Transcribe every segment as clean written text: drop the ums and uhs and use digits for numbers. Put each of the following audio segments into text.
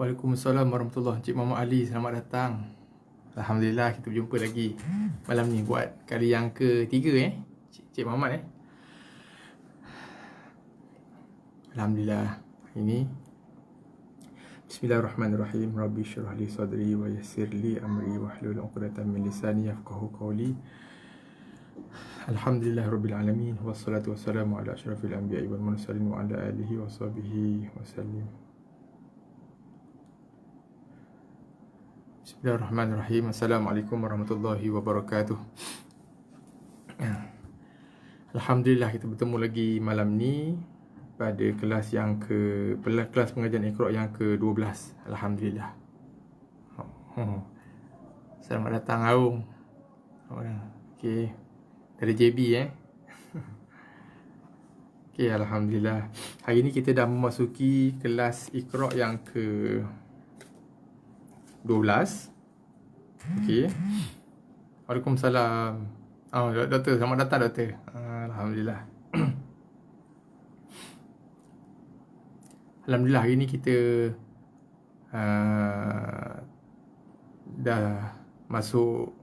Waalaikumsalam warahmatullahi. Encik Muhammad Ali, selamat datang. Alhamdulillah kita berjumpa lagi malam ni buat kali yang ketiga Encik Muhammad Alhamdulillah. Ini Bismillahirrahmanirrahim. Rabbi syrah li sadri wa yassir li amri wahlul 'uqdatam min lisani yafqahu qawli. Alhamdulillah rabbil alamin wassalatu wassalamu ala asyrafil anbiya'i wal mursalin wa ala alihi wa sahbihi wasallim. Bismillahirrahmanirrahim. Assalamualaikum warahmatullahi wabarakatuh. Alhamdulillah kita bertemu lagi malam ni pada kelas kelas pengajian Iqra yang ke-12. Alhamdulillah. Selamat datang Aung. Okey. Dari JB Okey, alhamdulillah. Hari ni kita dah memasuki kelas Iqra yang ke-12. Okey. Waalaikumsalam. Doktor, selamat datang doktor. Alhamdulillah. Alhamdulillah hari ni kita dah masuk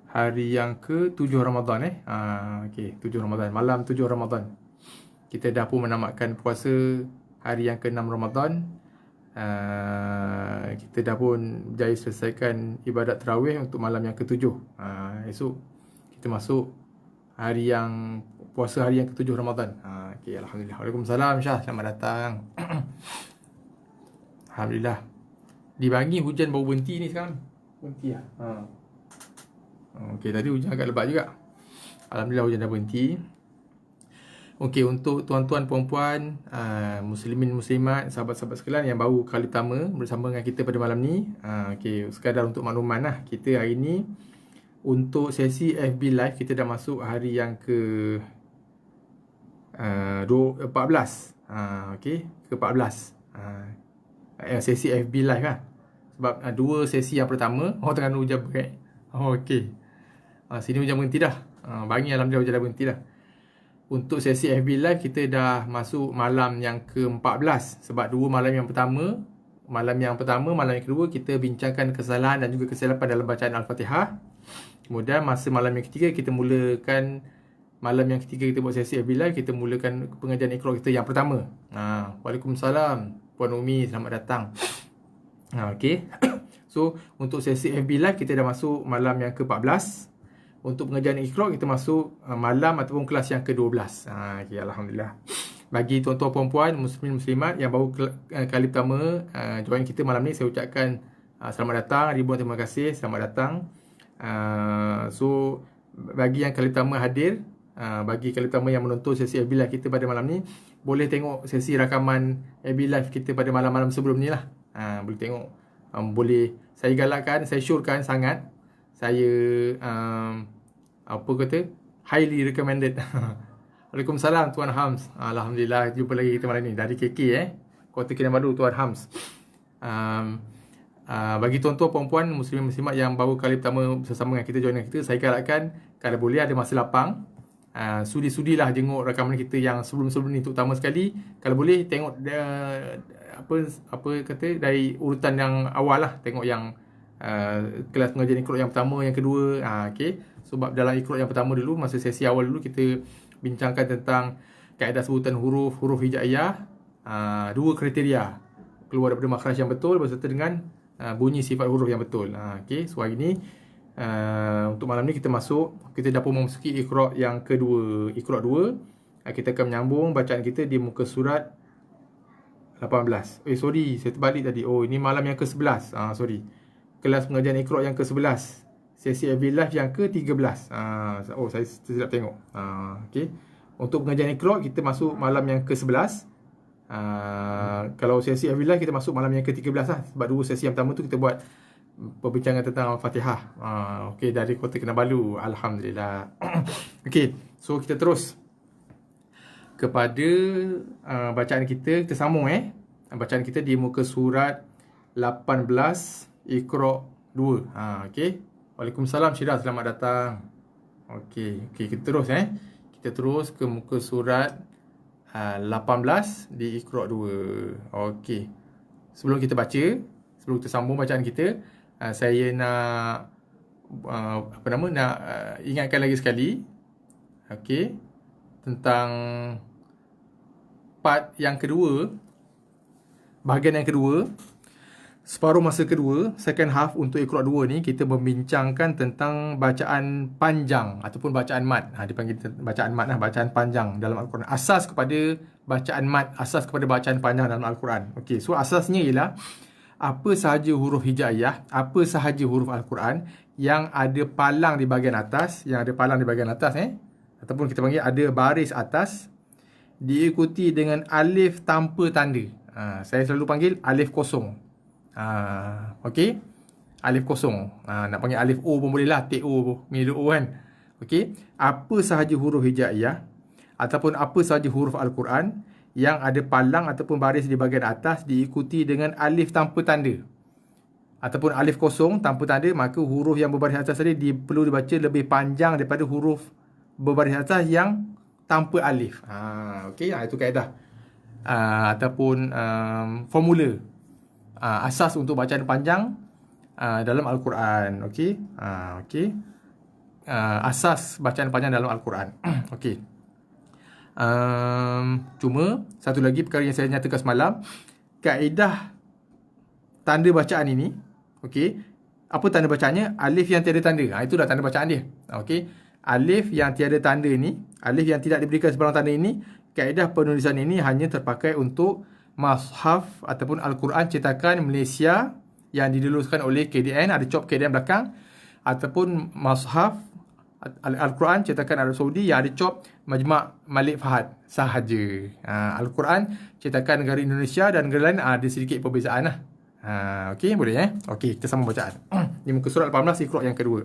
hari yang ke-7 Ramadan okey, 7 Ramadan, malam 7 Ramadan. Kita dah pun menamatkan puasa hari yang ke-6 Ramadan. Kita dah pun berjaya selesaikan ibadat tarawih untuk malam yang ke-7. Esok kita masuk hari yang puasa hari yang ke-7 Ramadan. Okey, alhamdulillah. Waalaikumsalam Syah, selamat datang. Alhamdulillah. Di Bangi hujan baru berhenti ni sekarang. Berhenti lah. Okey, tadi hujan agak lebat juga. Alhamdulillah hujan dah berhenti. Okey, untuk tuan-tuan, puan-puan, muslimin, muslimat, sahabat-sahabat sekalian yang baru kali pertama bersama dengan kita pada malam ni, okey, sekadar untuk makluman lah, kita hari ni untuk sesi FB Live kita dah masuk hari yang ke 14. Okey, ke-14. Sesi FB Live lah. Sebab dua sesi yang pertama tengah hujan berat. Okey. Sini hujan berhenti dah. Bangi alhamdulillah hujan dah berhenti dah. Untuk sesi FB Live kita dah masuk malam yang ke-14. Sebab dua malam yang pertama, malam yang kedua kita bincangkan kesalahan dan juga kesilapan dalam bacaan Al-Fatihah. Kemudian masa malam yang ketiga kita mulakan, malam yang ketiga kita buat sesi FB Live, kita mulakan pengajian Iqra kita yang pertama. Waalaikumsalam Puan Umi, selamat datang. Okey. So untuk sesi FB Live kita dah masuk malam yang ke-14. Untuk pengajian Iqra kita masuk malam ataupun kelas yang ke-12. Okay, alhamdulillah. Bagi tuan-tuan puan-puan, muslimin muslimat yang baru kali pertama join kita malam ni, saya ucapkan selamat datang, ribuan terima kasih, selamat datang. So bagi yang kali pertama hadir, bagi kali pertama yang menonton sesi FB Live kita pada malam ni, boleh tengok sesi rakaman FB Live kita pada malam-malam sebelum ni lah. Boleh tengok. Boleh, saya galakkan, saya syorkan sangat, saya highly recommended. Waalaikumsalam Tuan Hams. Alhamdulillah jumpa lagi kita malam ni dari KK Kota Kinabalu, Tuan Hams. Bagi tuan-tuan puan-puan, muslim muslimat yang baru kali pertama bersama dengan kita, join dengan kita, saya galakkan kalau boleh ada masa lapang, sudi-sudilah jenguk rakaman kita yang sebelum-sebelum ni, terutama sekali kalau boleh tengok dari urutan yang awal lah. Tengok yang kelas pengajian Iqra yang pertama, yang kedua. Okey. Sebab dalam Iqra yang pertama dulu, masa sesi awal dulu kita bincangkan tentang kaedah sebutan huruf hijaiyah, dua kriteria keluar daripada makhraj yang betul berserta dengan bunyi sifat huruf yang betul. Okey. So hari ni untuk malam ni kita dah pun memasuki Iqra yang kedua, Iqra 2. Kita akan menyambung bacaan kita di muka surat 18. Sorry, saya terbalik tadi. Ini malam yang ke-11. Sorry. Kelas pengajian Iqra yang ke-11. Sesi FB Live yang ke-13. Saya silap tengok. Okey. Untuk pengajian Iqra kita masuk malam yang ke-11. Kalau sesi FB Live kita masuk malam yang ke-13 lah. Sebab dua sesi yang pertama tu kita buat perbincangan tentang Al-Fatihah. Okey, dari Kota Kinabalu. Alhamdulillah. Okey. So kita terus kepada bacaan kita. Kita sambung bacaan kita di muka surat 18 Iqra 2. Okey. Waalaikumsalam Syirah, selamat datang. Okey, kita terus kita terus ke muka surat 18 di Iqra 2. Okey. sebelum kita baca, sebelum kita sambung bacaan kita, saya nak ingatkan lagi sekali, okey, tentang part yang kedua, bahagian yang kedua, separuh masa kedua, second half untuk Iqra 2 ni, kita membincangkan tentang bacaan panjang ataupun bacaan mat. Dipanggil bacaan mat lah, bacaan panjang dalam Al-Quran. Asas kepada bacaan mat, asas kepada bacaan panjang dalam Al-Quran. Okey, so asasnya ialah apa sahaja huruf hijaiyah, apa sahaja huruf Al-Quran yang ada palang di bahagian atas, ataupun kita panggil ada baris atas, diikuti dengan alif tanpa tanda. Saya selalu panggil alif kosong. Okey, alif kosong. Nak panggil alif O pun boleh lah, TO, middle O kan. Okey, apa sahaja huruf hijaiyah ataupun apa sahaja huruf Al-Quran yang ada palang ataupun baris di bahagian atas diikuti dengan alif tanpa tanda ataupun alif kosong tanpa tanda, maka huruf yang berbaris atas tadi perlu dibaca lebih panjang daripada huruf berbaris atas yang tanpa alif. Okey, itu kaedah ataupun formula asas untuk bacaan panjang dalam Al-Quran. Okey, asas bacaan panjang dalam Al-Quran. Okey. Cuma satu lagi perkara yang saya nyatakan semalam, kaedah tanda bacaan ini, okey, apa tanda bacaannya? Alif yang tiada tanda. Itu dah tanda bacaan dia. Okey, alif yang tiada tanda ni, alif yang tidak diberikan sebarang tanda ini, kaedah penulisan ini hanya terpakai untuk mushaf ataupun Al-Quran cetakan Malaysia yang diluluskan oleh KDN, ada cop KDN belakang, ataupun mushaf Al-Quran cetakan Arab Saudi yang ada cop Majma' Malik Fahad sahaja. Al-Quran cetakan negara Indonesia dan negara lain ada sedikit perbezaan lah. Okey, boleh Okey, kita sambung bacaan. Di muka surat 18 Iqra yang kedua.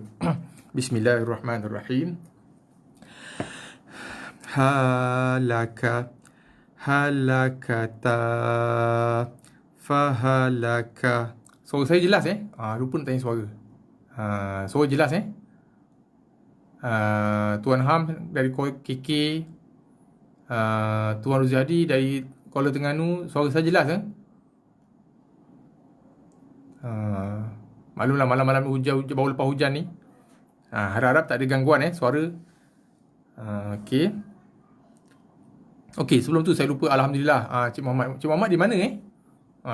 Bismillahirrahmanirrahim. Halaka halakata fahalaka. Suara saya jelas lupa nak tanya suara. Suara jelas Tuan Ham dari KK, Tuan Ruzadi dari Kuala Terengganu, suara saya jelas maklumlah malam-malam hujan, baru lepas hujan ni. Harap-harap tak ada gangguan suara. Okey. Okey, sebelum tu saya lupa, alhamdulillah. Cik Muhammad di mana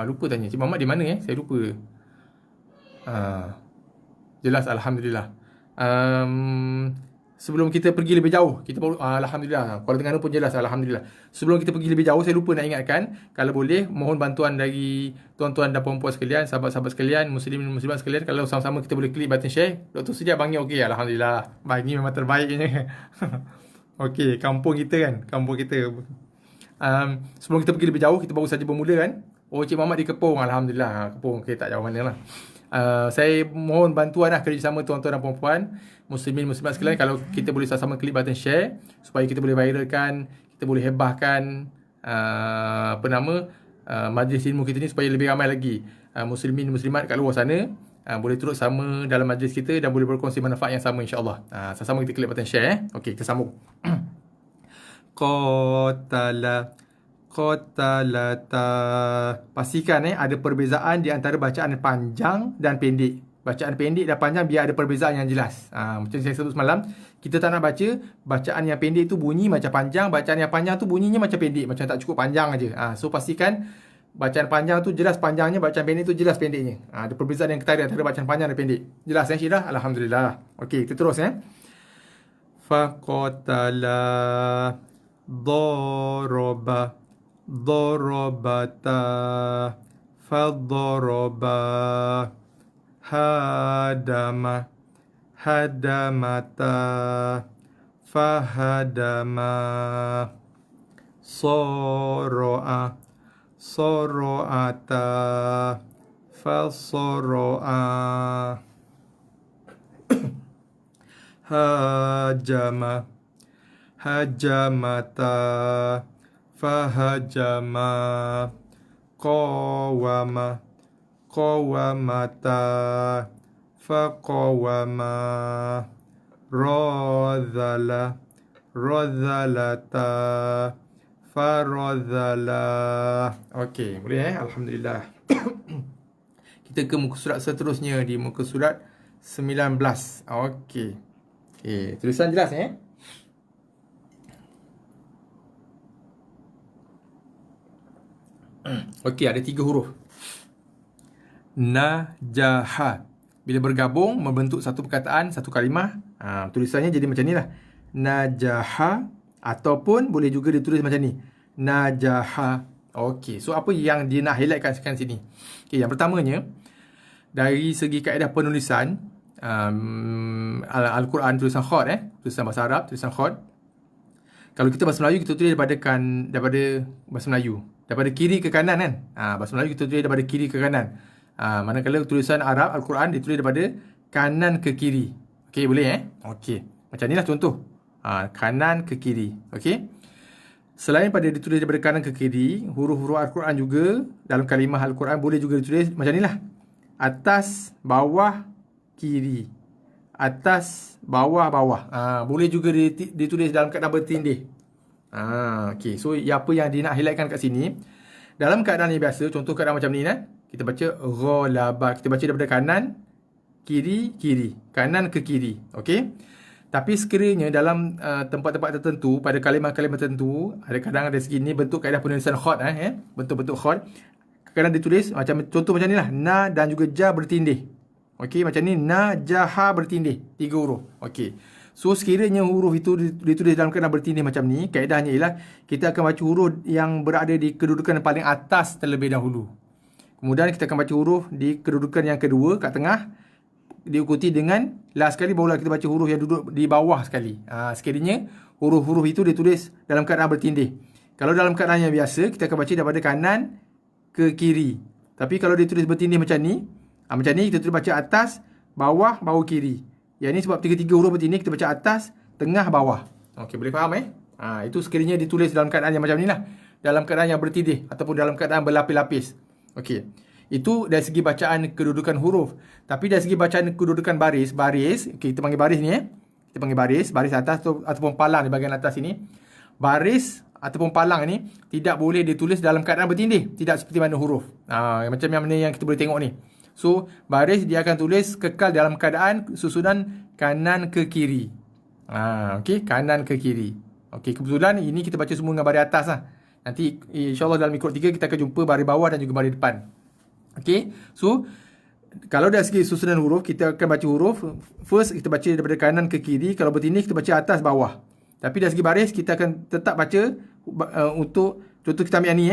lupa tanya. Cik Muhammad di mana saya lupa. Jelas, alhamdulillah. Sebelum kita pergi lebih jauh, kita baru alhamdulillah, Kuala Terengganu pun jelas, alhamdulillah. Sebelum kita pergi lebih jauh, saya lupa nak ingatkan, kalau boleh mohon bantuan dari tuan-tuan dan puan-puan sekalian, sahabat-sahabat sekalian, muslimin muslimat sekalian, kalau sama-sama kita boleh klik button share. Dr. Sedia bangnya okey, alhamdulillah. Bangi memang terbaiknya. Okey, kampung kita kan, kampung kita. Sebelum kita pergi lebih jauh, kita baru saja bermula kan. Cik Muhammad di Kepong, alhamdulillah. Kepong, okey, tak jauh mana lah. Saya mohon bantuan kerjasama tuan-tuan dan puan-puan, muslimin muslimat sekalian, kalau kita boleh sama-sama klik button share supaya kita boleh viralkan, kita boleh hebahkan majlis ilmu kita ni supaya lebih ramai lagi muslimin muslimat kat luar sana boleh turut sama dalam majlis kita dan boleh berkongsi manfaat yang sama, insya-Allah. Sama-sama kita klik button share. Okey, kita sambung. Qatalata. Pastikan ada perbezaan di antara bacaan panjang dan pendek. Bacaan pendek dan panjang biar ada perbezaan yang jelas. Macam saya sebut semalam, kita tak nak baca bacaan yang pendek tu bunyi macam panjang, bacaan yang panjang tu bunyinya macam pendek, macam tak cukup panjang aja. So pastikan bacaan panjang tu jelas panjangnya, bacaan pendek tu jelas pendeknya. Ada perbezaan yang ketara antara bacaan panjang dan pendek. Jelas Syirah? Alhamdulillah. Okey, kita terus Faqatala daraba darabata fadaraba hadama hadamata fahadama soro'a soro'ata fasoro'a hajama hajamata fahajama qawama qawamata faqawama radhala radhalata faradhalah. Okey, boleh Alhamdulillah. Kita ke muka surat seterusnya di muka surat 19. Okey. Okey, tulisan jelas Okey, ada 3 huruf. Najaha. Bila bergabung membentuk satu perkataan, satu kalimah, tulisannya jadi macam ni lah. Najaha, ataupun boleh juga ditulis macam ni. Najaha. Okey, so apa yang dia nak highlightkan sekarang sini? Okey, yang pertamanya, dari segi kaedah penulisan, Al-Quran tulisan khot, tulisan bahasa Arab, tulisan khot. Kalau kita bahasa Melayu, kita tulis daripada bahasa Melayu, daripada kiri ke kanan kan. Bahasa Melayu kita tulis daripada kiri ke kanan. Manakala tulisan Arab Al-Quran ditulis daripada kanan ke kiri. Okey, boleh Okey. Macam inilah contoh. Kanan ke kiri. Okey. Selain pada ditulis daripada kanan ke kiri, huruf-huruf Al-Quran juga dalam kalimah Al-Quran boleh juga ditulis macam inilah. Atas, bawah, kiri. Atas, bawah, bawah. Boleh juga ditulis dalam keadaan bertindih. Okey. So, apa yang dia nak highlightkan kat sini, dalam keadaan yang biasa, contoh keadaan macam ni kita baca ghalaba. Kita baca daripada kanan, kiri, kiri. Kanan ke kiri. Okey. Tapi sekiranya dalam tempat-tempat tertentu, pada kalimah-kalimah tertentu, ada kadang ada segini bentuk kaedah penulisan khot, bentuk-bentuk khot. Kadang ditulis macam contoh macam ni lah. Na dan juga ja bertindih. Okey, macam ni. Na, jaha bertindih. 3 huruf. Okey. So, sekiranya huruf itu ditulis dalam keadaan bertindih macam ni, kaedahnya ialah kita akan baca huruf yang berada di kedudukan paling atas terlebih dahulu. Kemudian kita akan baca huruf di kedudukan yang kedua, kat tengah, diikuti dengan last sekali, barulah kita baca huruf yang duduk di bawah sekali. Sekiranya huruf-huruf itu ditulis dalam keadaan bertindih. Kalau dalam keadaan yang biasa, kita akan baca daripada kanan ke kiri. Tapi kalau ditulis bertindih macam ni, kita tulis baca atas, bawah, baru kiri. Yang ni sebab 3 huruf bertindih, kita baca atas, tengah, bawah. Okey, boleh faham itu sekiranya ditulis dalam keadaan yang macam ni lah. Dalam keadaan yang bertindih ataupun dalam keadaan berlapis-lapis. Okey. Itu dari segi bacaan kedudukan huruf. Tapi dari segi bacaan kedudukan baris, okay, kita panggil baris ni Kita panggil baris atas ataupun palang di bahagian atas ini. Baris ataupun palang ni tidak boleh ditulis dalam keadaan bertindih. Tidak seperti mana huruf. Macam yang mana yang kita boleh tengok ni. So, baris dia akan tulis kekal dalam keadaan susunan kanan ke kiri. Okey, kanan ke kiri. Okey, kebetulan ini kita baca semua dengan baris atas lah. Nanti insyaAllah dalam ikut 3 kita akan jumpa baris bawah dan juga baris depan. Okey, so kalau dari segi susunan huruf, kita akan baca huruf. First, kita baca daripada kanan ke kiri. Kalau bertindih, kita baca atas, bawah. Tapi dari segi baris, kita akan tetap baca untuk, contoh kita ambil yang ni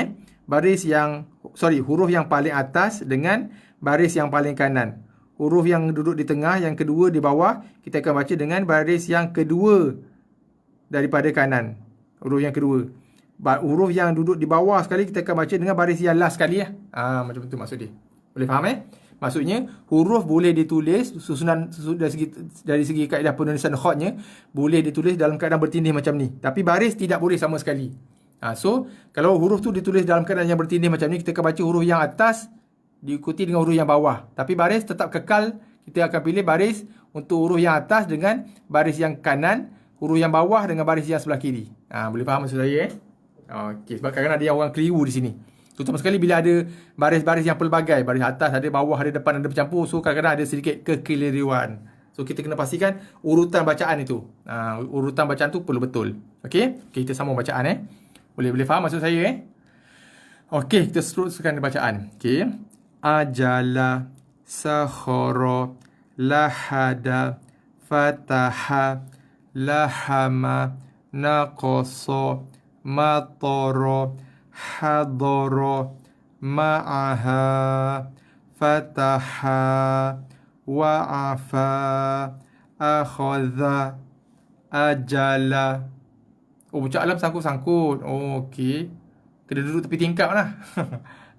huruf yang paling atas dengan baris yang paling kanan. Huruf yang duduk di tengah, yang kedua di bawah, kita akan baca dengan baris yang kedua daripada kanan. Huruf yang kedua. Huruf yang duduk di bawah sekali, kita akan baca dengan baris yang last sekali macam tu maksud dia. Boleh faham Maksudnya, huruf boleh ditulis susunan dari segi kaedah penulisan khotnya, boleh ditulis dalam keadaan bertindih macam ni. Tapi baris tidak boleh sama sekali. So, kalau huruf tu ditulis dalam keadaan yang bertindih macam ni, kita akan baca huruf yang atas diikuti dengan huruf yang bawah. Tapi baris tetap kekal. Kita akan pilih baris untuk huruf yang atas dengan baris yang kanan, huruf yang bawah dengan baris yang sebelah kiri. Boleh faham maksud saya Okey, sebab kadang-kadang ada orang keliru di sini. Terutama sekali bila ada baris-baris yang pelbagai. Baris atas ada, bawah ada, depan ada, bercampur. So, kadang-kadang ada sedikit kekeliruan. So, kita kena pastikan urutan bacaan itu. Urutan bacaan tu perlu betul. Okey, kita sambung bacaan Boleh faham maksud saya Okey, kita teruskan bacaan. Okey. Ajala, sakhara, lahada, fataha, lahama, naqasa, matara, hadara, ma'aha, fataha, wa'afa, akhadha, ajala. Bucak alam sangkut-sangkut. Okey. Kena duduk tepi tingkap lah.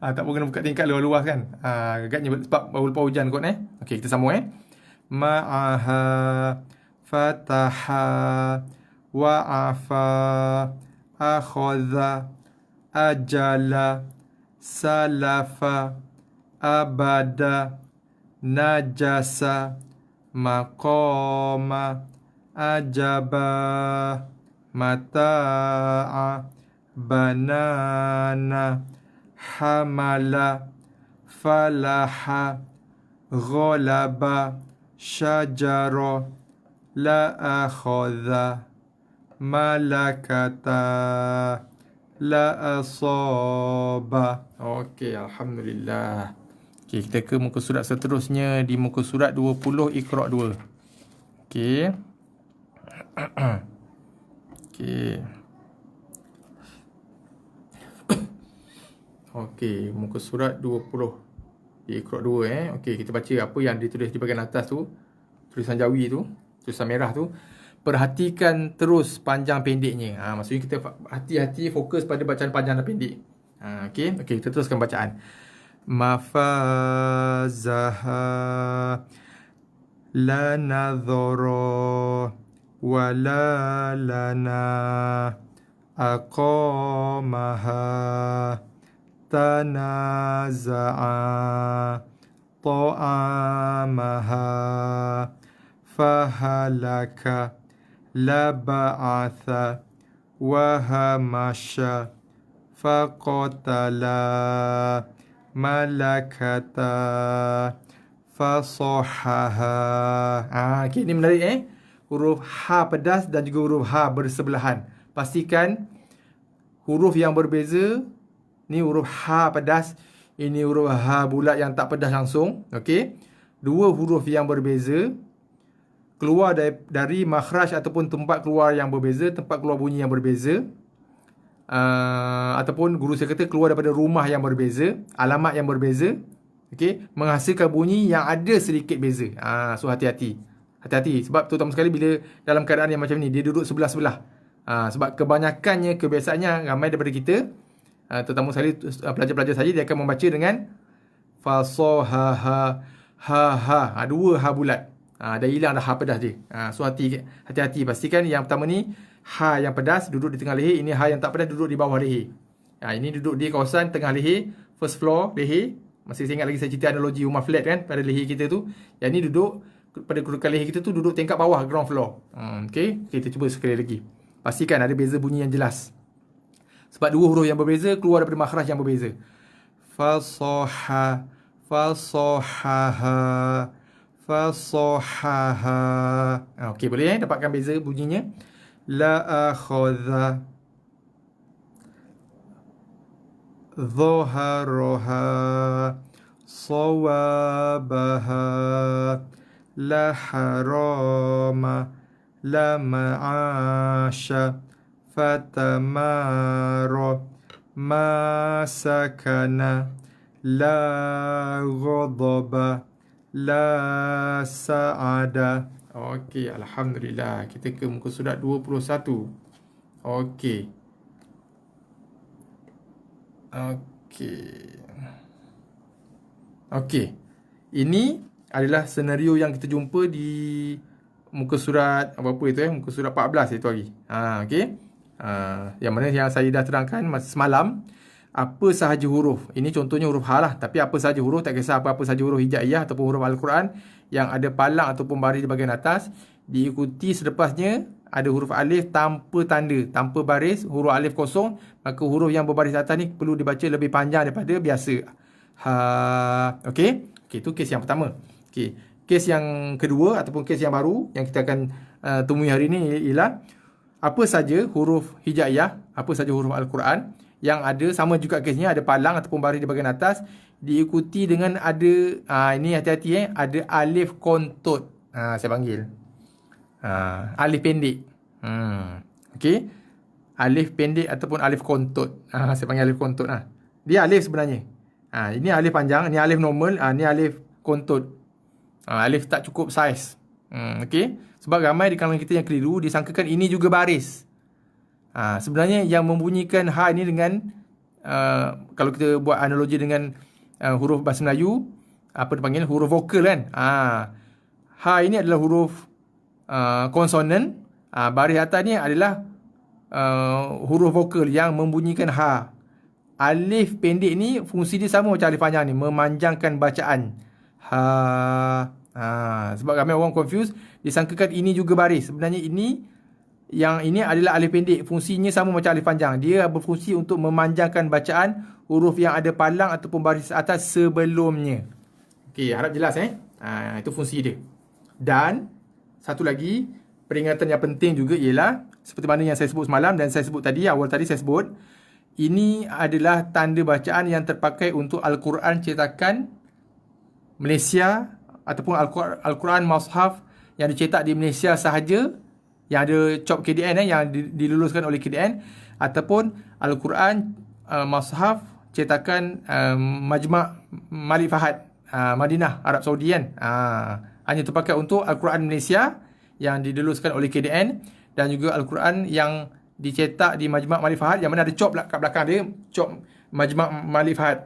Tak pun kena buka tingkap luas-luas kan. Agaknya sebab baru lepas hujan kot Okey, kita sambung Ma'aha, fataha, wa'afa, akhadha, ajala, salafa, abada, najasa, maqama, ajaba, mata'a, banana, hamala, falaha, ghalaba, syajara, la akhadha, malakata, la asaba. Okey, alhamdulillah. Okey, kita ke muka surat seterusnya di muka surat 20 Iqra 2. Okey. Okey. Okey, muka surat 20 di Iqra 2 Okey, kita baca apa yang ditulis di bahagian atas tu. Tulisan Jawi tu, tulisan merah tu. Perhatikan terus panjang pendeknya. Maksudnya kita hati-hati fokus pada bacaan panjang dan pendek. Okey, kita teruskan bacaan. Mafazaha la nadhara wa la lana aqamaha tanaza'a ta'amaha fahalaka la ba'atha wa hamasha faqatala malakata fasahaha. Okey, ni menarik huruf ha pedas dan juga huruf ha bersebelahan. Pastikan huruf yang berbeza. Ni huruf ha pedas, ini huruf ha bulat yang tak pedas langsung. Okey. Dua huruf yang berbeza keluar dari makhraj ataupun tempat keluar yang berbeza, tempat keluar bunyi yang berbeza. Ataupun guru saya kata keluar daripada rumah yang berbeza, alamat yang berbeza. Okey, menghasilkan bunyi yang ada sedikit beza. So hati-hati. Hati-hati sebab terutama sekali bila dalam keadaan yang macam ni dia duduk sebelah-sebelah. Sebab kebanyakannya, kebiasaannya ramai daripada kita, terutama sekali pelajar-pelajar saja, dia akan membaca dengan fasahaha, ha. Dua ha bulat. Dah hilang dah ha pedas dia. So hati-hati. Pastikan yang pertama ni ha yang pedas duduk di tengah leher. Ini ha yang tak pedas duduk di bawah leher. Ini duduk di kawasan tengah leher, first floor leher. Masih ingat lagi saya cerita analogi rumah flat kan, pada leher kita tu. Yang ni duduk pada kedudukan leher kita tu duduk tingkat bawah, ground floor. Okey, kita cuba sekali lagi. Pastikan ada beza bunyi yang jelas. Sebab dua huruf yang berbeza keluar daripada makhraj yang berbeza. Fasaha, fasahaha, fasahaha. Okey, boleh dapatkan beza bunyinya. La akhadha, dhaharaha, sawabaha, la harama, la ma'asha, fatamara, masakana, la ghadaba, la sa'ada. Okey, alhamdulillah. Kita ke muka surat 21. Okey. Ini adalah senario yang kita jumpa di muka surat apa itu muka surat 14 itu hari. Okey. Yang mana yang saya dah terangkan masa semalam, apa sahaja huruf. Ini contohnya huruf ha lah, tapi apa sahaja huruf, tak kisah apa-apa sahaja huruf hijaiyah ataupun huruf Al-Quran yang ada palang ataupun baris di bahagian atas, diikuti selepasnya ada huruf alif tanpa tanda, tanpa baris, huruf alif kosong, maka huruf yang berbaris atas ni perlu dibaca lebih panjang daripada biasa. Ha, okey. Itu kes yang pertama. Okey. Kes yang kedua ataupun kes yang baru yang kita akan temui hari ini ialah apa saja huruf hijaiyah, apa saja huruf Al-Quran yang ada sama juga kesnya, ada palang ataupun baris di bahagian atas, diikuti dengan ada ini hati-hati ada alif kontut. Saya panggil alif pendek. Okey. Alif pendek ataupun alif kontut. Saya panggil alif kontut. Dia alif sebenarnya. Ini alif panjang, ni alif normal, ni alif kontut. Alif tak cukup saiz. Okey. Sebab ramai di kalangan kita yang keliru, disangkakan ini juga baris. Sebenarnya yang membunyikan ha ini dengan kalau kita buat analogi dengan huruf bahasa Melayu, apa dipanggil huruf vokal kan. Ha ini adalah huruf konsonan. Baris atas ni adalah huruf vokal yang membunyikan ha. Alif pendek ni fungsi dia sama macam alif panjang ni, memanjangkan bacaan. Sebab ramai orang confuse, disangkakan ini juga baris. Sebenarnya ini Yang ini adalah alif pendek. Fungsinya sama macam alif panjang. Dia berfungsi untuk memanjangkan bacaan huruf yang ada palang ataupun baris atas sebelumnya. Okey, harap jelas itu fungsi dia. Dan satu lagi peringatan yang penting juga ialah seperti mana yang saya sebut semalam dan saya sebut tadi, awal tadi saya sebut, ini adalah tanda bacaan yang terpakai untuk Al-Quran cetakan Malaysia ataupun Al-Quran Mushaf yang dicetak di Malaysia sahaja, yang ada COP KDN yang diluluskan oleh KDN, ataupun Al-Quran Mushaf cetakan Majma' Malik Fahad Madinah, Arab Saudi kan. Hanya terpakai untuk Al-Quran Malaysia yang diluluskan oleh KDN dan juga Al-Quran yang dicetak di Majma' Malik Fahad yang mana ada COP kat belakang dia, COP Majma' Malik Fahad.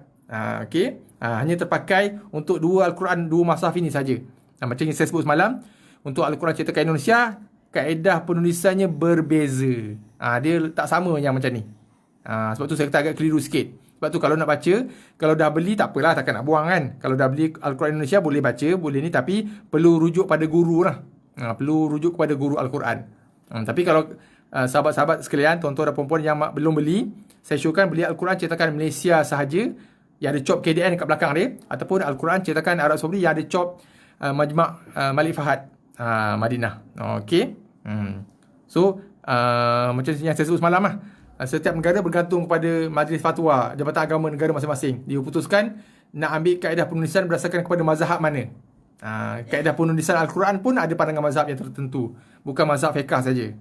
Hanya terpakai untuk dua Al-Quran, dua mushaf ini saja. Macam yang saya sebut semalam, untuk Al-Quran cetakan Indonesia, kaedah penulisannya berbeza. Dia tak sama yang macam ni. Sebab tu saya kata agak keliru sikit. Sebab tu kalau nak baca, kalau dah beli tak apalah, takkan nak buang kan. Kalau dah beli Al-Quran Indonesia boleh baca, boleh ni, tapi perlu rujuk pada guru lah. Perlu rujuk kepada guru Al-Quran. Tapi kalau sahabat-sahabat sekalian, tuan-tuan dan puan-puan yang belum beli, saya syorkan beli Al-Quran cetakan Malaysia sahaja yang ada COP KDN kat belakang dia, ataupun Al-Quran cetakan Arab Saudi yang ada COP Majma' Malik Fahad Madinah. Okey. So macam yang saya sebut semalam lah, setiap negara bergantung kepada Majlis Fatwa Jabatan Agama negara masing-masing. Dia putuskan nak ambil kaedah penulisan berdasarkan kepada mazhab mana. Kaedah penulisan Al-Quran pun ada pandangan mazhab yang tertentu, bukan mazhab fiqh saja.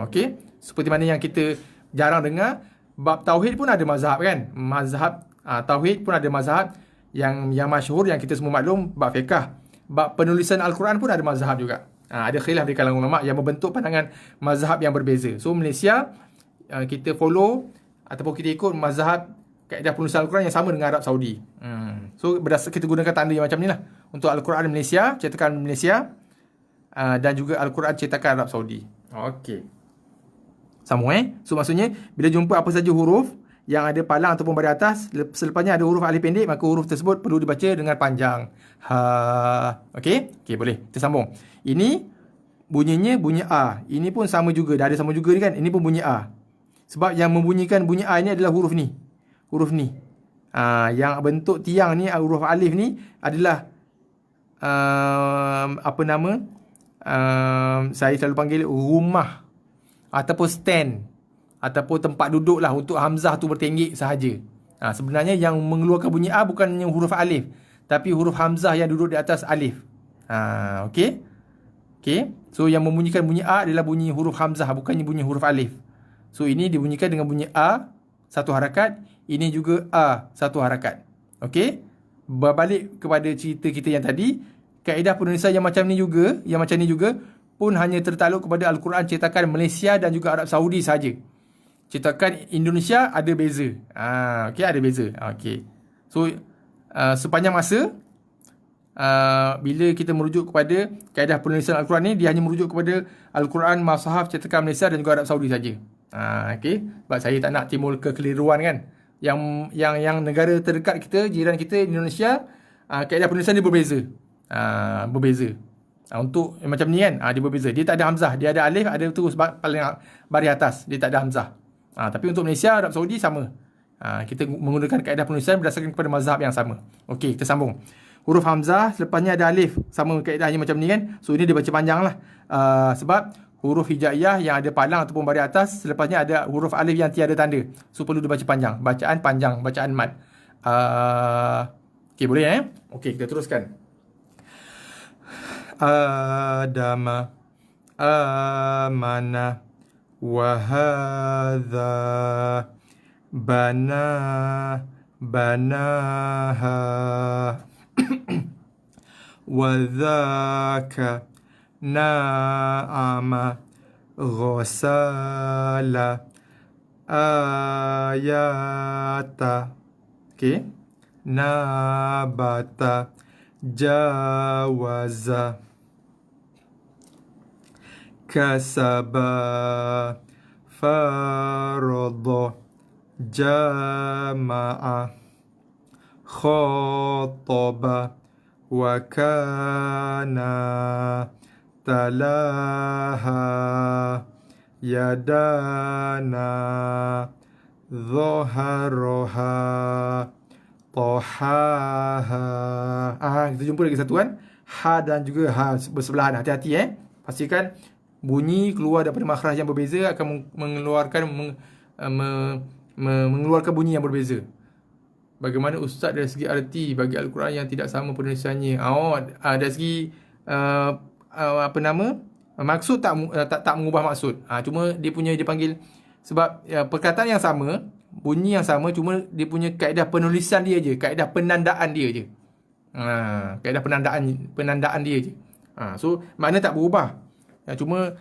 Okey. Seperti mana yang kita jarang dengar, bab tauhid pun ada mazhab kan. Mazhab tauhid pun ada mazhab yang masyhur yang kita semua maklum, bab fiqh. Bab penulisan Al-Quran pun ada mazhab juga. Ada khilaf di kalangan ulama yang membentuk pandangan mazhab yang berbeza. So Malaysia, kita follow ataupun kita ikut mazhab kaedah penulisan Al-Quran yang sama dengan Arab Saudi. So berdasarkan kita gunakan tanda yang macam ni lah untuk Al-Quran Malaysia, cetakan Malaysia, dan juga Al-Quran cetakan Arab Saudi. Okey. Sambung So maksudnya bila jumpa apa saja huruf yang ada palang ataupun baris atas, selepasnya ada huruf alif pendek, maka huruf tersebut perlu dibaca dengan panjang. Okey? Okey, boleh. Kita sambung. Ini bunyinya bunyi A. Ini pun sama juga. Dah ada sama juga ni kan. Ini pun bunyi A. Sebab yang membunyikan bunyi A ini adalah huruf ni. Huruf ni. Yang bentuk tiang ni, huruf alif ni adalah saya selalu panggil rumah ataupun stand ataupun tempat duduk lah untuk hamzah tu bertenggek sahaja. Sebenarnya yang mengeluarkan bunyi A bukannya huruf alif, tapi huruf hamzah yang duduk di atas alif. Okey? Okey. So yang membunyikan bunyi A adalah bunyi huruf hamzah, bukannya bunyi huruf alif. So ini dibunyikan dengan bunyi A satu harakat, ini juga A satu harakat. Okey? Berbalik kepada cerita kita yang tadi, kaedah penulisan yang macam ni juga pun hanya tertakluk kepada Al-Quran cetakan Malaysia dan juga Arab Saudi saja. Cetakan Indonesia ada beza. Okey, ada beza. Okey. So sepanjang masa bila kita merujuk kepada kaedah penulisan Al-Quran ni, dia hanya merujuk kepada Al-Quran Mushaf cetakan Malaysia dan juga Arab Saudi saja. Okey. Sebab saya tak nak timbul kekeliruan kan. Yang negara terdekat kita, jiran kita Indonesia, kaedah penulisan dia berbeza. Berbeza. Untuk macam ni kan, dia berbeza. Dia tak ada hamzah, dia ada alif, ada terus paling baris atas, dia tak ada hamzah. Tapi untuk Malaysia, Arab Saudi sama. Kita menggunakan kaedah penulisan berdasarkan kepada mazhab yang sama. Okey, kita sambung. Huruf hamzah, selepasnya ada alif. Sama kaedahnya macam ni kan. So, ini dia baca panjang lah. Sebab huruf hijaiyah yang ada palang ataupun baris atas, selepasnya ada huruf alif yang tiada tanda. So, perlu dibaca panjang. Bacaan panjang, bacaan mad. Okey, boleh Okey, kita teruskan. Adama, amana, wahadha, bana, banaha, wadhaka, na'ama, ghasala, ayata. Okey. Nabata, jawaza, kasaba, farada, jama'a, khataba, wa kana, talaha, yadana, dhaharaha, tahaha. Kita jumpa lagi satu kan. Ha dan juga ha bersebelahan. Hati-hati pastikan bunyi keluar daripada makhraj yang berbeza akan mengeluarkan mengeluarkan bunyi yang berbeza. Bagaimana ustaz dari segi arti bagi Al-Quran yang tidak sama penulisannya? Dari segi maksud tak mengubah maksud. Cuma dia panggil sebab perkataan yang sama, bunyi yang sama, cuma dia punya kaedah penulisan dia je, kaedah penandaan dia je. Kaedah penandaan dia je. So makna tak berubah. Cuma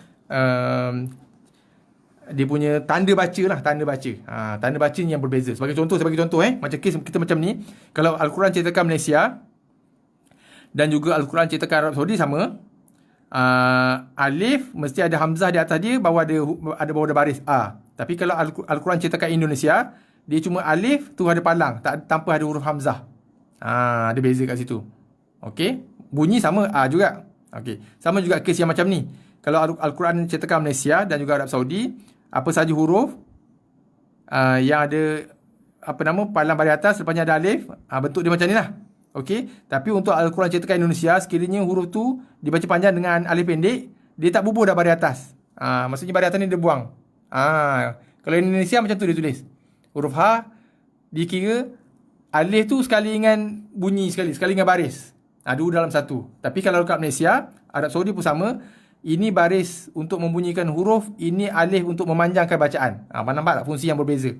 dia punya tanda baca lah, tanda baca. Tanda baca ni yang berbeza. Sebagai contoh macam kes kita macam ni, kalau Al-Quran cetakan Malaysia dan juga Al-Quran cetakan Arab Saudi sama, alif mesti ada hamzah di atas dia, bawah ada baris a. Tapi kalau Al-Quran cetakan Indonesia, dia cuma alif tu ada palang, tanpa ada huruf hamzah. Ada beza kat situ. Okey, bunyi sama a juga. Okey, sama juga kes yang macam ni. Kalau Al-Quran cetakan Malaysia dan juga Arab Saudi, apa saja huruf yang ada palang baris atas lepasnya ada alif, bentuk dia macam ni lah. Okey, tapi untuk Al-Quran cetakan Indonesia, sekiranya huruf tu dibaca panjang dengan alif pendek, dia tak bubuh dah baris atas. Maksudnya baris atas ni dia buang. Kalau Indonesia macam tu dia tulis. Huruf ha dikira alif tu sekali dengan bunyi sekali dengan baris. Dua dalam satu. Tapi kalau kat Malaysia, Arab Saudi pun sama. Ini baris untuk membunyikan huruf, ini alif untuk memanjangkan bacaan. Nampak tak fungsi yang berbeza?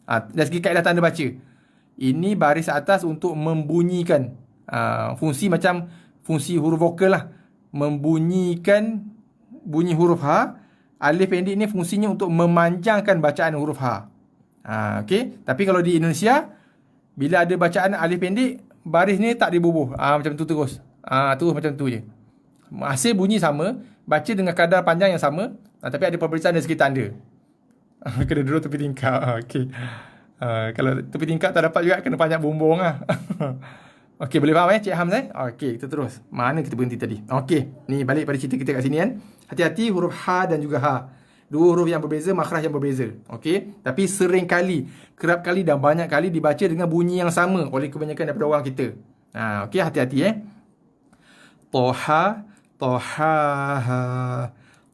Dari segi kaedah tanda baca. Ini baris atas untuk membunyikan. Fungsi macam fungsi huruf vokal lah. Membunyikan bunyi huruf ha. Alif pendek ni fungsinya untuk memanjangkan bacaan huruf ha. Okey. Tapi kalau di Indonesia, bila ada bacaan alif pendek, baris ni tak dibubuh. Macam tu terus. Terus macam tu je. Hasil bunyi sama, baca dengan kadar panjang yang sama, tapi ada perbezaan dari segi tanda. Kena duduk tepi tingkap. Okey. Kalau tepi tingkap tak dapat juga, kena banyak bumbung lah. Okey, boleh faham Cik Hamz Okey, kita terus. Mana kita berhenti tadi? Okey, ni balik pada cerita kita kat sini kan. Hati-hati huruf ha dan juga ha. Dua huruf yang berbeza, makhraj yang berbeza. Okey, tapi kerap kali dan banyak kali dibaca dengan bunyi yang sama oleh kebanyakan daripada orang kita. Okey, hati-hati Toha, tohaha,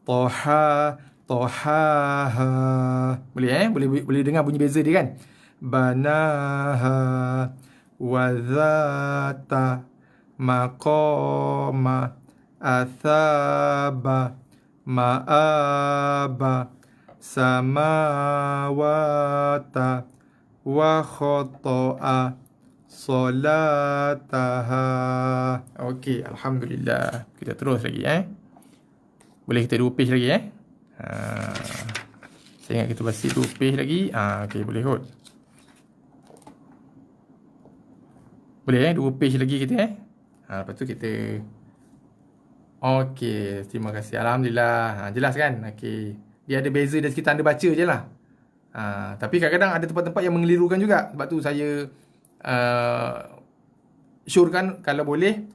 toha, tohaha. Boleh boleh dengar bunyi beza dia kan? Banaha, wazata, maqama, athaba, ma'aba, samawata, wa khoto'a, solataha. Okey, alhamdulillah. Kita terus lagi Boleh kita 2 page lagi Saya ingat kita basi 2 page lagi. Okey, boleh kot. Boleh 2 page lagi kita lepas tu kita. Okey, terima kasih. Alhamdulillah. Jelas kan? Okey. Dia ada beza dari segi tanda baca je lah. Tapi kadang-kadang ada tempat-tempat yang mengelirukan juga. Sebab tu saya syorkan kalau boleh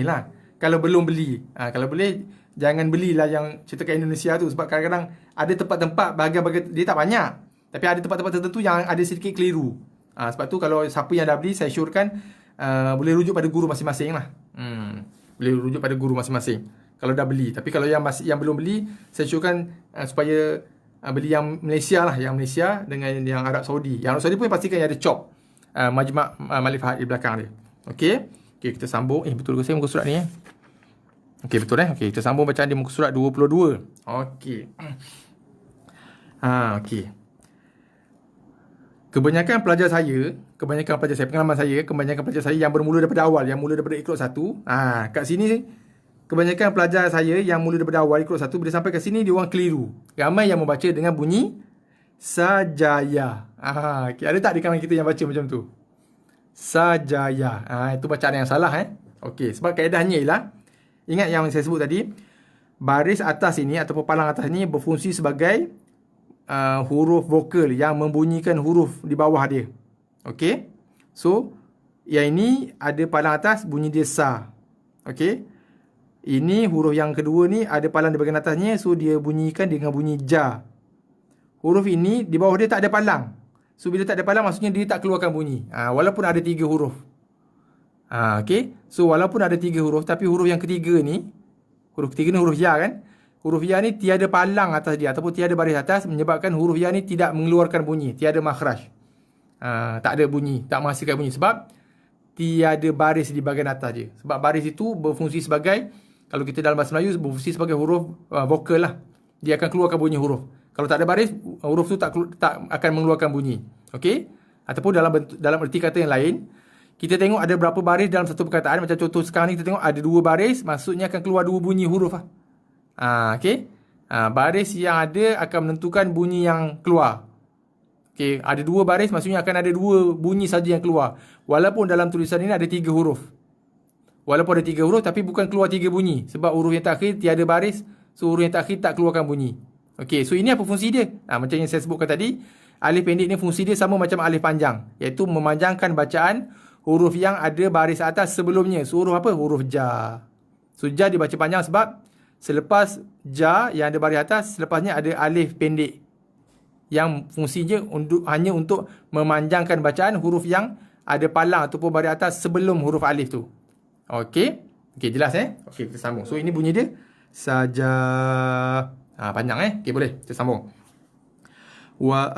lah. Kalau belum beli, kalau boleh jangan belilah yang cetakan Indonesia tu. Sebab kadang-kadang ada tempat-tempat bahagian-bahagian dia tak banyak, tapi ada tempat-tempat tertentu yang ada sedikit keliru. Sebab tu kalau siapa yang dah beli, saya syorkan boleh rujuk pada guru masing-masing lah. Boleh rujuk pada guru masing-masing kalau dah beli. Tapi kalau yang belum beli, saya syorkan supaya beli yang Malaysia lah, yang Malaysia dengan yang Arab Saudi. Yang Arab Saudi pun pastikan yang ada chop Majma' Malik Fahad di belakang dia. Okey, kita sambung. Betul ke saya muka surat ni Okey, betul Okey, kita sambung bacaan di muka surat 22. Okey. Okey. Kebanyakan pelajar saya, pengalaman saya, kebanyakan pelajar saya yang bermula daripada awal, yang mula daripada Iqra 1. Kat sini kebanyakan pelajar saya yang mula daripada awal Iqra 1, bila sampai kat sini dia orang keliru. Ramai yang membaca dengan bunyi sajaya. Okay. Ada tak di kalangan kita yang baca macam tu? Sajaya. Itu bacaan yang salah Okey, sebab kaedahnya ialah, ingat yang saya sebut tadi, baris atas ini ataupun palang atas ini berfungsi sebagai huruf vokal yang membunyikan huruf di bawah dia. Okey. So, yang ini ada palang atas, bunyi dia sa. Okey. Ini huruf yang kedua ni ada palang di bahagian atasnya, so dia bunyikan dengan bunyi ja. Huruf ini di bawah dia tak ada palang. So bila tak ada palang maksudnya dia tak keluarkan bunyi. Walaupun ada 3 huruf. Okey. So walaupun ada 3 huruf, tapi huruf yang ketiga ni, huruf ketiga ni huruf ya kan? Huruf ya ni tiada palang atas dia ataupun tiada baris atas, menyebabkan huruf ya ni tidak mengeluarkan bunyi, tiada makhraj. Tak ada bunyi, tak menghasilkan bunyi sebab tiada baris di bahagian atas dia. Sebab baris itu berfungsi sebagai, kalau kita dalam bahasa Melayu, berfungsi sebagai huruf vokal lah. Dia akan keluarkan bunyi huruf. Kalau tak ada baris, huruf tu tak akan mengeluarkan bunyi. Okey? Ataupun dalam erti kata yang lain, kita tengok ada berapa baris dalam satu perkataan. Macam contoh sekarang ni kita tengok ada 2 baris, maksudnya akan keluar 2 bunyi huruf lah. Okey? Baris yang ada akan menentukan bunyi yang keluar. Okey, ada 2 baris maksudnya akan ada 2 bunyi saja yang keluar. Walaupun dalam tulisan ini ada 3 huruf. Walaupun ada 3 huruf tapi bukan keluar 3 bunyi. Sebab huruf yang terakhir tiada baris, so huruf yang terakhir tak keluarkan bunyi. Okey, so ini apa fungsi dia? Macam yang saya sebutkan tadi, alif pendek ni fungsi dia sama macam alif panjang, iaitu memanjangkan bacaan huruf yang ada baris atas sebelumnya. So huruf apa? Huruf ja. So ja dibaca panjang sebab selepas ja yang ada baris atas, selepasnya ada alif pendek yang fungsinya hanya untuk memanjangkan bacaan huruf yang ada palang ataupun baris atas sebelum huruf alif tu. Okey. Okey, jelas Okey, kita sambung. So ini bunyi dia saja. Panjang Okey, boleh. Kita sambung. Wa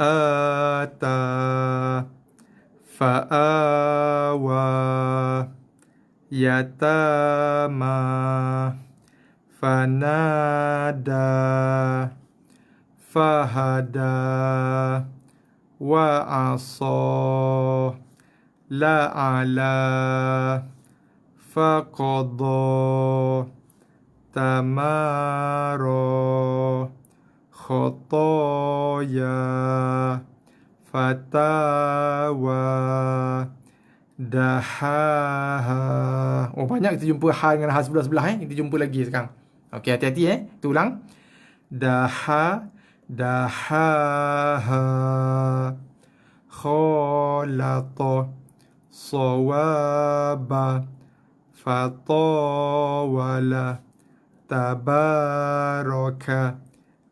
ata fa'awa yatama fanada fahada wa asa la'ala faqadha tamara khotoya fatawa dahaha. Banyak kita jumpa ha dengan ha sebelah-sebelah Kita jumpa lagi sekarang. Okey, hati-hati Kita ulang. Daha dahaha khalata sawaba fatawala tabaraka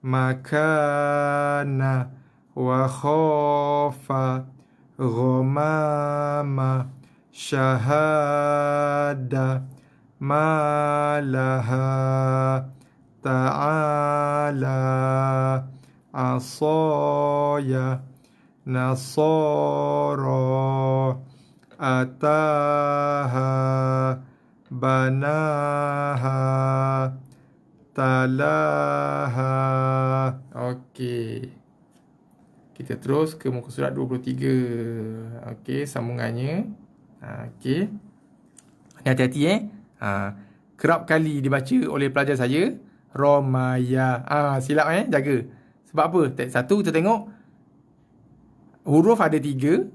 makana wa khafa ghamama syahada malaha ta'ala asaya nasara ataha banaha talaha. Okey. Kita terus ke muka surat 23. Okey, sambungannya. Okey. Hati-hati kerap kali dibaca oleh pelajar saya Romaya. Silap jaga. Sebab apa? Satu, kita tengok huruf ada 3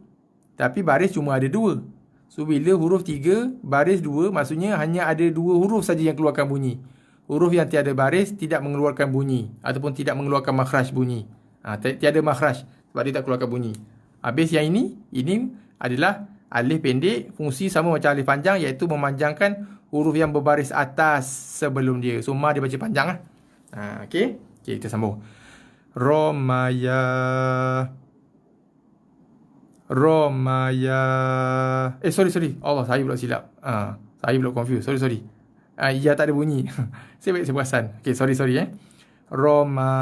tapi baris cuma ada 2. So bila huruf 3 baris 2, maksudnya hanya ada 2 huruf saja yang keluarkan bunyi. Huruf yang tiada baris tidak mengeluarkan bunyi ataupun tidak mengeluarkan makhraj bunyi. Tiada makhraj sebab dia tak keluarkan bunyi. Habis yang ini adalah alif pendek, fungsi sama macam alif panjang, iaitu memanjangkan huruf yang berbaris atas sebelum dia. So ma dia baca panjang lah. Okey, kita sambung. Romaya. Sorry. Allah, saya pula silap. Saya pula confused. Sorry. Ya tak ada bunyi. Saya perasan. Okey, sorry Roma.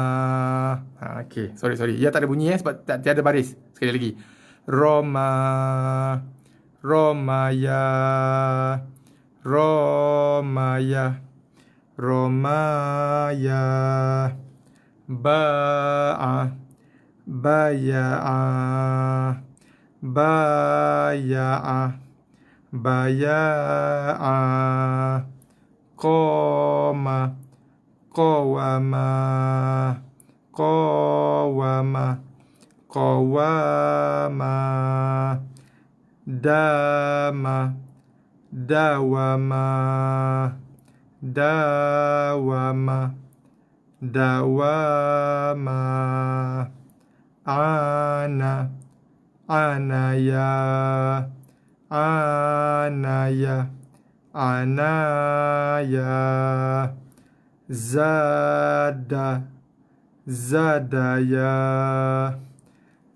Okey, sorry. Ya tak ada bunyi sebab tiada baris. Sekali lagi. Romaya. Ba'a. Baya'a. Qawama. Dama. Dawama. Anaya. anaya, zada, zadaya,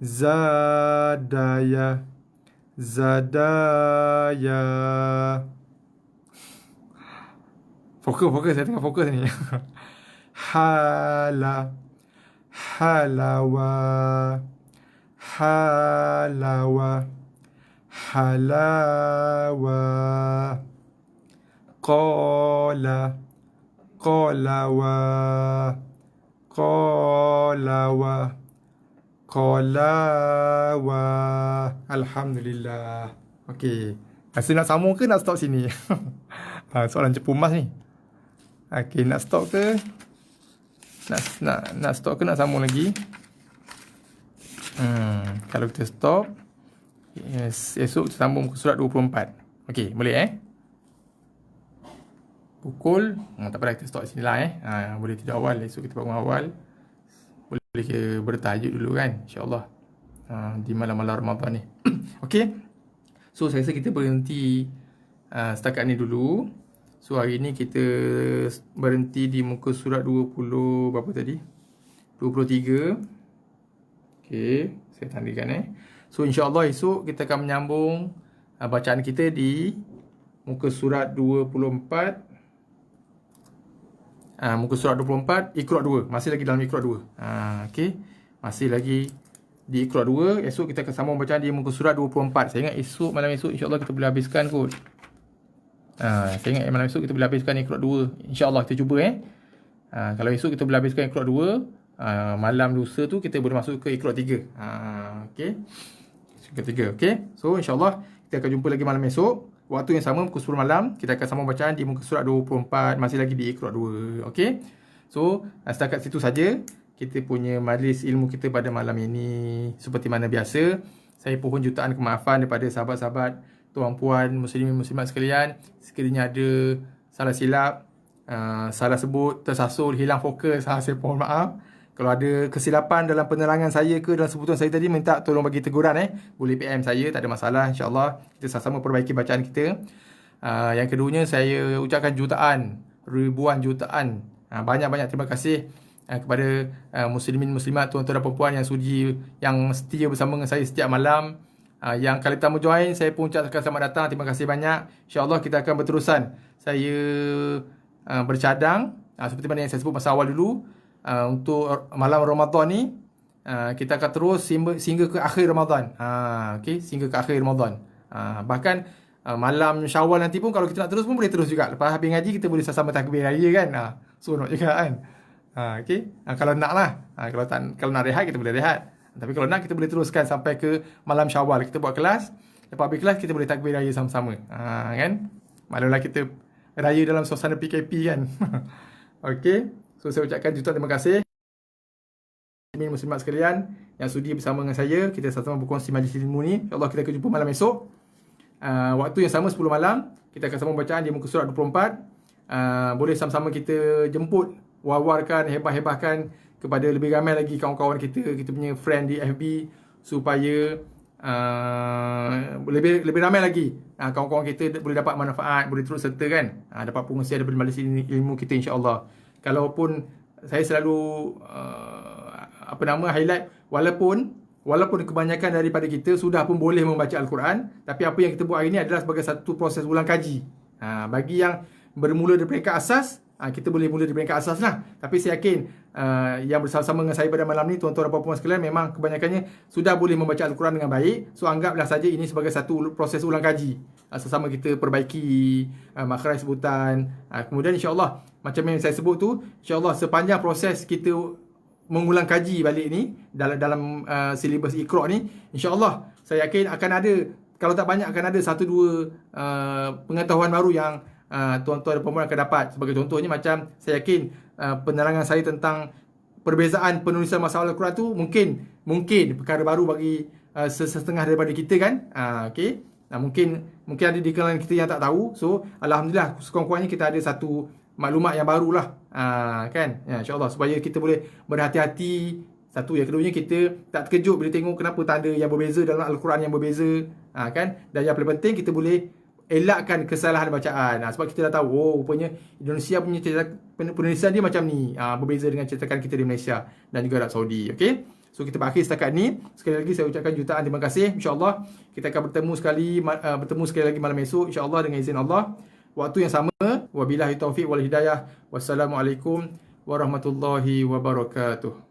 zadaya, zadaya. Fokus, saya tengah fokus ni. Hala, halawa, halawa, halawa. Qala, qalawa, qalawa, qalawa. Alhamdulillah. Okey. Rasa nak sambung ke nak stop sini? Soalan cepu mas ni. Okey, nak stop ke? Nak stop ke nak sambung lagi? Kalau kita stop, esok kita sambung ke surat 24. Okey, boleh Pukul, tak apa dah, kita stop sini lah boleh tidur awal, esok kita bangun awal. Boleh kita bertajuk dulu kan, insyaAllah di malam-malam Ramadan ni. Okey, so saya rasa kita berhenti setakat ni dulu. So hari ni kita berhenti di muka surat 20 berapa tadi? 23. Okey, saya tandakan So insya-Allah esok kita akan menyambung bacaan kita di muka surat 24. Muka surat 24 Iqra 2. Masih lagi dalam Iqra 2. Okey, masih lagi di Iqra 2. Esok kita akan sambung bacaan di muka surat 24. Saya ingat malam esok insya-Allah kita boleh habiskan kot. Saya ingat malam esok kita boleh habiskan Iqra 2. InsyaAllah kita cuba kalau esok kita boleh habiskan Iqra 2, malam lusa tu kita boleh masuk ke Iqra 3. Okey, Iqra 3. Okey, so insyaAllah kita akan jumpa lagi malam esok, waktu yang sama pukul 10 malam. Kita akan sambung bacaan di muka surat 24. Masih lagi di Iqra 2. Okey, so setakat situ saja kita punya majlis ilmu kita pada malam ini. Seperti mana biasa, saya pohon jutaan kemaafan daripada sahabat-sahabat, tuan-puan, muslimin muslimat sekalian. Sekiranya ada salah silap, salah sebut, tersasul, hilang fokus, saya mohon maaf. Kalau ada kesilapan dalam penerangan saya ke dalam sebutan saya tadi, minta tolong bagi teguran boleh PM saya, tak ada masalah. InsyaAllah kita sama-sama perbaiki bacaan kita. Yang keduanya, saya ucapkan jutaan, ribuan jutaan, banyak-banyak terima kasih kepada muslimin muslimat, tuan-tuan dan puan-puan yang sudi, yang setia bersama dengan saya setiap malam. Yang kali pertama join, saya pun ucapkan selamat datang. Terima kasih banyak. InsyaAllah kita akan berterusan. Saya bercadang seperti mana yang saya sebut masa awal dulu, untuk malam Ramadan ni kita akan terus sehingga ke akhir Ramadan. Okay, sehingga ke akhir Ramadan. Bahkan malam Syawal nanti pun kalau kita nak terus pun boleh terus juga. Lepas habis ngaji kita boleh sama-sama takbir raya kan. Seronok juga kan. Okay, kalau nak lah. Kalau nak rehat kita boleh rehat. Tapi kalau nak, kita boleh teruskan sampai ke malam Syawal. Kita buat kelas. Lepas habis kelas, kita boleh takbir raya sama-sama. Kan? Maklumlah kita raya dalam suasana PKP kan. Okey. So, saya ucapkan jutaan terima kasih. Muslimat sekalian yang sudi bersama dengan saya. Kita sama-sama berkongsi majlis ilmu ni. InsyaAllah kita akan jumpa malam esok. Waktu yang sama 10 malam. Kita akan sama bacaan di muka surat 24. Boleh sama-sama kita jemput, war-warkan, hebah-hebahkan kepada lebih ramai lagi kawan-kawan kita punya friend di FB, supaya lebih ramai lagi kawan-kawan kita boleh dapat manfaat, boleh terus serta kan, dapat pengusian daripada majlis ilmu kita insya-Allah. Kalaupun saya selalu highlight, walaupun kebanyakan daripada kita sudah pun boleh membaca Al-Quran, tapi apa yang kita buat hari ini adalah sebagai satu proses ulang kaji. Bagi yang bermula dari peringkat asas, kita boleh mula dari peringkat asas lah. Tapi saya yakin yang bersama-sama dengan saya pada malam ni, tuan-tuan dan puan-puan sekalian, memang kebanyakannya sudah boleh membaca Al-Quran dengan baik. So anggaplah saja ini sebagai satu proses ulang kaji. Sesama kita perbaiki makhraj sebutan. Kemudian insya-Allah, macam yang saya sebut tu, insya-Allah sepanjang proses kita mengulang kaji balik ni dalam silibus Iqra ni, insya-Allah saya yakin akan ada, kalau tak banyak, akan ada 1-2 pengetahuan baru yang tuan-tuan dan puan-puan akan dapat. Sebagai contohnya, macam saya yakin penerangan saya tentang perbezaan penulisan masalah Al-Quran tu mungkin perkara baru bagi setengah daripada kita kan. Okey. Mungkin ada di kalangan kita yang tak tahu. So alhamdulillah, sekurang-kurangnya kita ada satu maklumat yang barulah. Kan? Ya, insya-Allah, supaya kita boleh berhati-hati. Satu, yang keduanya, kita tak terkejut bila tengok kenapa tanda yang berbeza dalam Al-Quran yang berbeza. Kan? Dan yang paling penting, kita boleh elakkan kesalahan bacaan. Sebab kita dah tahu, oh rupanya Indonesia punya penulisan dia macam ni. Berbeza dengan cetakan kita di Malaysia dan juga Arab Saudi. Okay? So kita berakhir setakat ni. Sekali lagi saya ucapkan jutaan terima kasih. InsyaAllah kita akan bertemu sekali lagi malam esok. InsyaAllah dengan izin Allah. Waktu yang sama. Wabillahi taufiq wal hidayah. Wassalamualaikum warahmatullahi wabarakatuh.